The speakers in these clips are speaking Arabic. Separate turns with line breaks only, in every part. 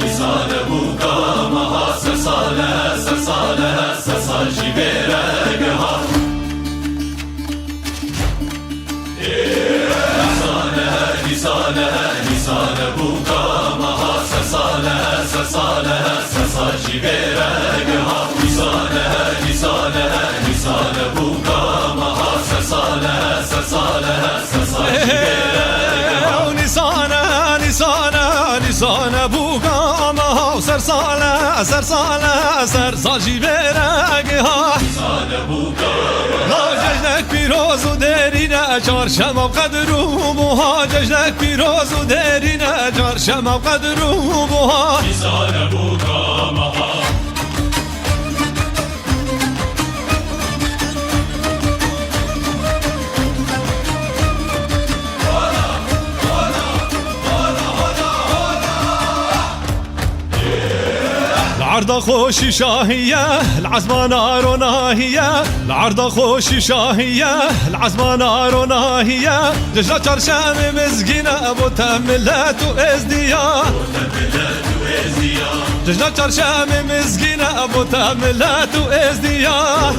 نسانه بوكامها سرسالها جبرقها نسانه بوكامها سرسالها جبرقها نسانه بوكامها سرسالها جبرقها
نسانه بوكامها سرسالها جبرقها جشنك پیروز و درینه چهارشنبه و قدر و بوها جشنک پیروز و درینه چهارشنبه و قدر و بوها
نسانه بوكامها
العرضة خوشي شاهية العزمة نار وناهية العرضة خوشي شاهية العزمة نار وناهية جشنا چرشم مزگینه ابو تملت و ازدیا جشنا چرشم مزگینه ابو تملت و ازدیا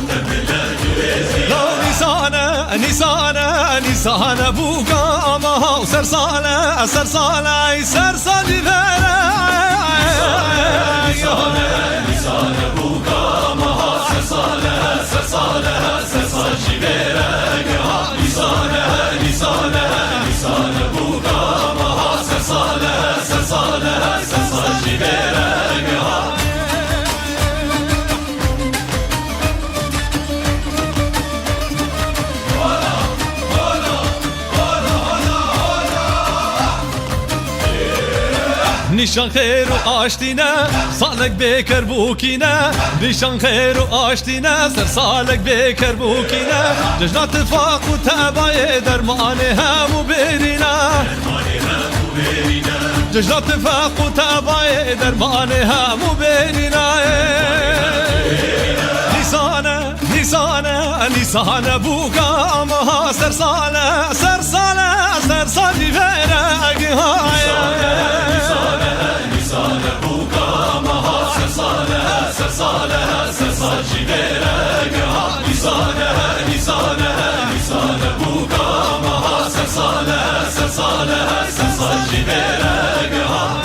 نسانه بوكامها سرسالة سرسالي
نسانه بوكامها سرسالها جبرقها نسانه بوكامها سرسالها جبرقها
نشان خیر و آشتینه سالک بکر بوکینه نشان خیر و آشتینه سر سالک بکر بوکینه جشن اتفاق و تبای درمان همو برینه جشن اتفاق و تبای درمان همو برینه نسانه بوكامها سرسالة جبرقها
نسانه بوكامها سرسالها جبرقها نسانه بوكامها سرسالها جبرقها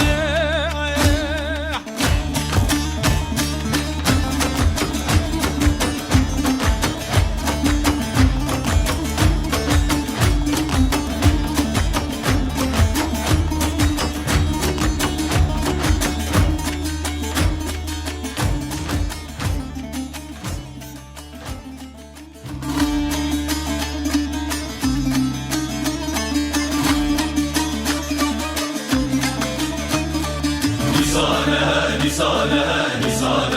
نسانه